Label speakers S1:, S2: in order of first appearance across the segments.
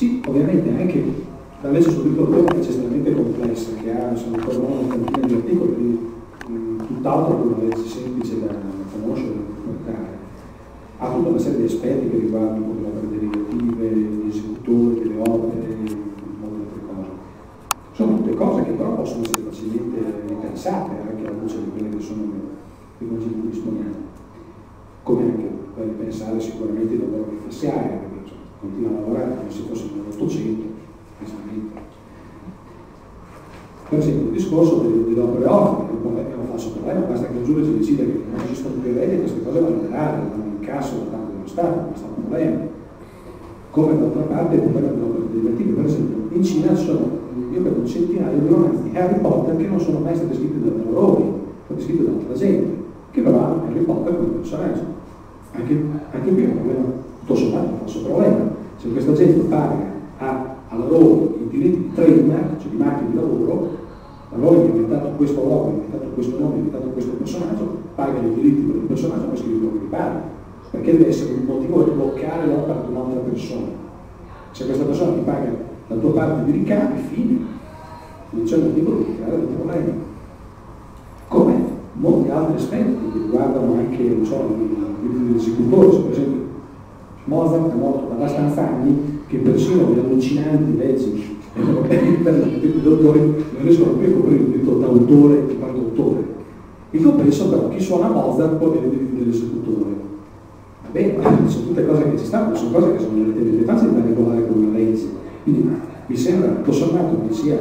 S1: Sì, ovviamente anche la legge sul diritto d'autore è eccessivamente complessa, che ha, sono ancora una trentina di articoli, quindi tutt'altro che una legge semplice da conoscere, da interpretare. Ha tutta una serie di aspetti che riguardano le opere derivative, gli esecutori delle opere, molte altre cose. Sono tutte cose che però possono essere facilmente ripensate anche alla luce di quelle che sono i consigli di cui disponiamo. Come anche per ripensare sicuramente il lavoro che fa SIAE, perché continua a lavorare come se fosse nell'Ottocento, precisamente. Per esempio il discorso delle opere orfane, che non è un falso problema, basta che un giudice decida che non esistono più eredi e queste cose vanno errate, vanno in casso da parte dello Stato, non è stato un problema. Come d'altra parte il problema delle opere derivative, per esempio in Cina ci sono, io credo, un centinaio di romanzi di Harry Potter che non sono mai stati scritti da Rowling, sono scritti da altra gente, che però hanno Harry Potter come personaggio. Anche qui è un problema, tutto sommato un falso problema. Se questa gente paga alla Rowling i diritti di trademark, cioè di marchio di lavoro, la Rowling ha inventato questo logo, ha inventato questo nome, ha inventato questo personaggio, paga i diritti per il personaggio, poi scrive quello che gli pare, perché deve essere un motivo per bloccare l'opera di un'altra persona. Se questa persona ti paga la tua parte di ricavo, fine, non c'è motivo di creare dei problemi. Come molti altri aspetti che riguardano anche, non so, gli esecutori. Per esempio Mozart è morto abbastanza anni che persino le allucinanti leggi europee per i diritti d'autore non riescono più a coprire il diritto d'autore in quanto autore. In compenso però chi suona Mozart può avere i diritti dell'esecutore. Va bene, sono tutte cose che ci stanno, sono cose che sono relativamente facili da regolare con una legge. Quindi mi sembra tutto sommato che sia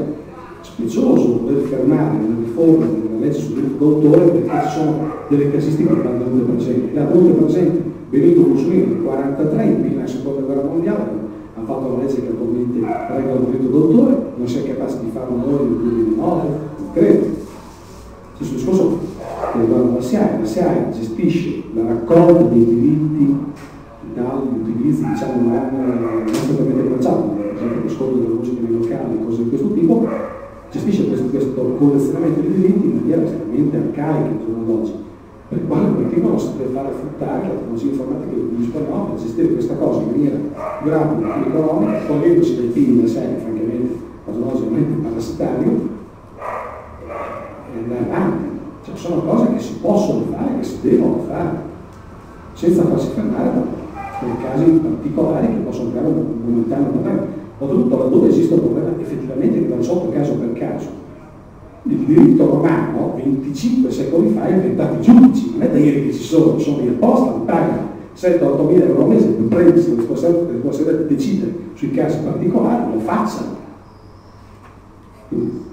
S1: specioso dover fermare una riforma della legge sul diritto d'autore perché ci sono delle casistiche che vanno tenute presenti. Le ha tenute presenti Benito Mussolini nel 1943, in piena seconda guerra mondiale, ha fatto la legge che attualmente regola il diritto d'autore, non si è capaci di farlo noi nel 2009, non credo. Stesso discorso che riguarda la SIAE gestisce la raccolta dei diritti dagli utilizzi, diciamo, non strettamente commerciali, per esempio l'ascolto della musica nei locali, cose di questo tipo, gestisce questo collezionamento di diritti in maniera estremamente arcaica al giorno d'oggi, per il quale continuano a saper fare fruttare la tecnologia informatica che disponiamo per gestire questa cosa in maniera rapida e economica, togliendosi dai PIL da sé, francamente, al giorno d'oggi è un parassitario, e andare avanti. Cioè, sono cose che si possono fare, che si devono fare, senza farsi fermare per casi particolari che possono creare un momentaneo problema. Oltretutto, laddove esiste un problema effettivamente che va risolto caso per caso. Il diritto romano, 25 secoli fa, ha inventato i giudici, non è da ieri che ci sono lì apposta, mi pagano 7-8 mila euro al mese per prendersi la responsabilità di decidere sui casi particolari, lo facciano. Quindi,